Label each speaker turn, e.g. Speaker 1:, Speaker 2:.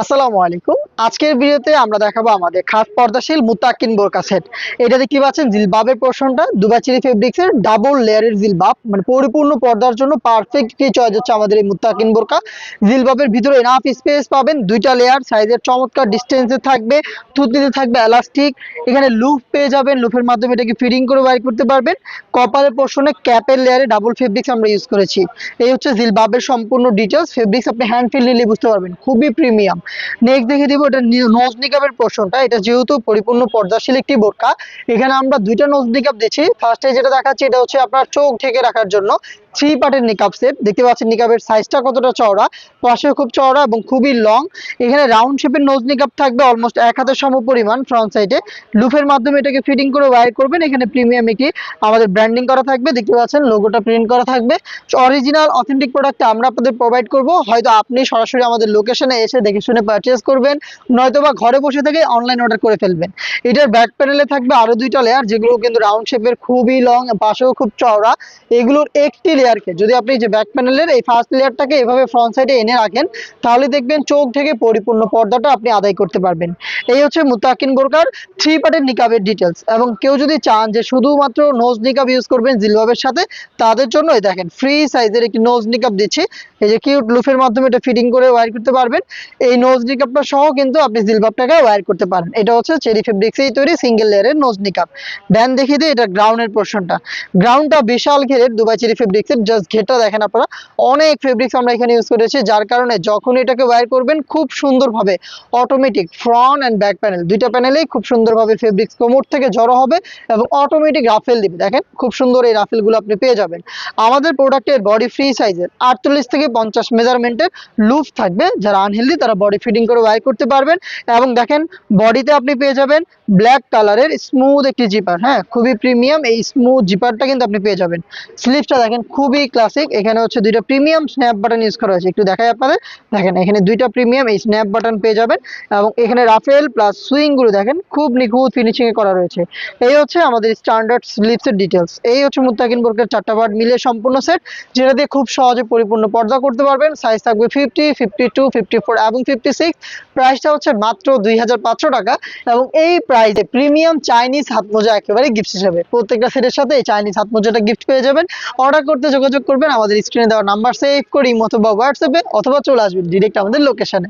Speaker 1: আসসালামু আলাইকুম। আজকের ভিডিওতে আমরা দেখাবো আমাদের খাস পর্দাশীল মুত্তাকিন বোরকা সেট। এটা দেখতে পাচ্ছেন জিলবাবের পোর্শনটা দুবাই চেরি ফেব্রিক্সের ডাবল লেয়ারের জিলবাব, মানে পরিপূর্ণ পর্দার জন্য পারফেক্ট কি চয়েস হচ্ছে আমাদের এই মুত্তাকিন বোরকা। জিলবাবের ভিতরে এনাফ স্পেস পাবেন, দুইটা লেয়ার, সাইজের চমৎকার ডিস্টেন্সে থাকবে, থুতনিতে থাকবে এলাস্টিক, এখানে লুপ পেয়ে যাবেন, লুপের মাধ্যমে এটাকে ফিটিং করে বাইর করতে পারবেন। কপালের পোর্শনে ক্যাপের লেয়ারে ডাবল ফেব্রিক্স আমরা ইউজ করেছি। এই হচ্ছে জিলবাবের সম্পূর্ণ ডিটেলস। ফেব্রিক্স আপনি হ্যান্ড ফিল নিলে বুঝতে পারবেন, খুবই প্রিমিয়াম। নেক্সট দেখে দিব এটা নোজ নিকাবের পোর্শনটা। এটা যেহেতু পরিপূর্ণ পর্দাশীল একটি বোরকা, এখানে আমরা দুইটা নোজ নিকাব দিচ্ছি। ফার্স্টে যেটা দেখাচ্ছি এটা হচ্ছে আপনার চোখ ঢেকে রাখার জন্য 3 পার্টের নিকাব সেট। দেখতে পাচ্ছেন নিকাবের সাইজটা কতটা চওড়া, পাশে খুব চওড়া এবং খুবই লং। এখানে রাউন্ড শেপের নোজ নিকাব থাকবে অলমোস্ট 1 হাতের সম পরিমাণ ফ্রন্ট সাইডে। লুফের মাধ্যমে এটাকে ফিটিং করে ওয়্যার করবেন। এখানে প্রিমিয়াম একটি আমাদের ব্র্যান্ডিং করা থাকবে, দেখতে পাচ্ছেন লোগোটা প্রিন্ট করা থাকবে। অরিজিনাল অথেন্টিক প্রোডাক্ট আমরা আপনাদের প্রোভাইড করব। হয়তো আপনি সরাসরি আমাদের লোকেশনে এসে দেখে শুনে পারচেজ করবেন, নয়তোবা ঘরে বসে থেকে অনলাইন অর্ডার করে ফেলবেন। এটার ব্যাক প্যানেলে থাকবে আরো দুইটা লেয়ার, যেগুলো কিন্তু রাউন্ড শেপের, খুবই লং, পাশেও খুব চওড়া। এগুলোর একটি লেয়ারকে যদি আপনি যে ব্যাক প্যানেলের এই ফার্স্ট লেয়ারটাকে এভাবে ফ্রন্ট সাইডে এনে রাখেন, তাহলে দেখবেন চোখ থেকে পরিপূর্ণ পর্দাটা আপনি আদায় করতে পারবেন। এই হচ্ছে মুত্তাকিন বোরকার 3 পার্টের নিকাবের ডিটেলস। এবং কেউ যদি চান যে শুধুমাত্র নোজ নিকাব ইউজ করবেন জিলবাবের সাথে, তাদের জন্য এই দেখেন ফ্রি সাইজের একটি নোজ নিকাব দিচ্ছি। এই যে কিউট লুফের মাধ্যমে এটা ফিটিং করে ওয়্যার করতে পারবেন। এই নোজ নিকাবটা সহ কিন্তু আপনি জিলবাবটাকে ওয়্যার করতে পারেন। এটা হচ্ছে চেরি ফেব্রিক্সেই তৈরি সিঙ্গেল লেয়ারের নোজ নিকাব। দেন দেখিয়ে দিই এটা গ্রাউন্ডের পোর্শনটা। গ্রাউন্ডটা বিশাল ঘেরের দুবাই চেরি ফেব্রিক্সের। জাস্ট ঘেরটা দেখেন আপনারা, অনেক ফেব্রিক্স আমরা এখানে ইউজ করেছি, যার কারণে যখন এটাকে ওয়্যার করবেন খুব সুন্দরভাবে automatic front and back panel দুইটা প্যানেলেই খুব সুন্দরভাবে ফেব্রিক্স কোমর থেকে জড়ো হবে এবং অটোমেটিক রাফেল দিবে। দেখেন খুব সুন্দর এই রাফেলগুলো আপনি পেয়ে যাবেন। আমাদের প্রোডাক্টের বডি ফ্রি সাইজের 48 থেকে 50 মেজারমেন্টের লুপ থাকবে। যারা আনহেলদি তারা বডি ফিটিং করে ওয়্যার করতে পারবেন। এবং দেখেন বডিতে আপনি পেয়ে যাবেন ব্ল্যাক কালারের স্মুথ একটি জিপার। হ্যাঁ, খুবই প্রিমিয়াম এই স্মুথ জিপারটা কিন্তু আপনি পেয়ে যাবেন। স্লিভসটা দেখেন খুবই ক্লাসিক। এখানে হচ্ছে দুইটা প্রিমিয়াম স্ন্যাপ বাটন ইউজ করা হয়েছে, একটু দেখাই আপনাদের। দেখেন এখানে দুইটা প্রিমিয়াম এই স্ন্যাপ বাটন পেয়ে যাবেন। এবং এখানে রাফেল প্লাস সুইং গুলো দেখেন খুব নিখুঁত ফিনিশিং এ করা রয়েছে। এই হচ্ছে আমাদের স্ট্যান্ডার্ড স্লিভসের ডিটেলস। এই হচ্ছে মুত্তাকিন বোরকার 4টা পার্ট মিলে সম্পূর্ণ সেট, যেটা দিয়ে খুব সহজে পরিপূর্ণ পর্দা করতে পারবেন। সাইজ থাকবে 50, 52, 54 এবং 56। প্রাইসটা হচ্ছে মাত্র 2500 টাকা। এবং এই প্রাইসে প্রিমিয়াম চাইনিজ হাত মোজা একেবারে গিফট হিসেবে, প্রত্যেকটা সেটের সাথে এই চাইনিজ হাত মোজাটা গিফট পেয়ে যাবেন। অর্ডার করতে যোগাযোগ করবেন আমাদের স্ক্রিনে দেওয়া নাম্বার সেভ করে ইমো অথবা হোয়াটসঅ্যাপে, অথবা চলে আসবেন ডিরেক্ট আমাদের লোকেশনে।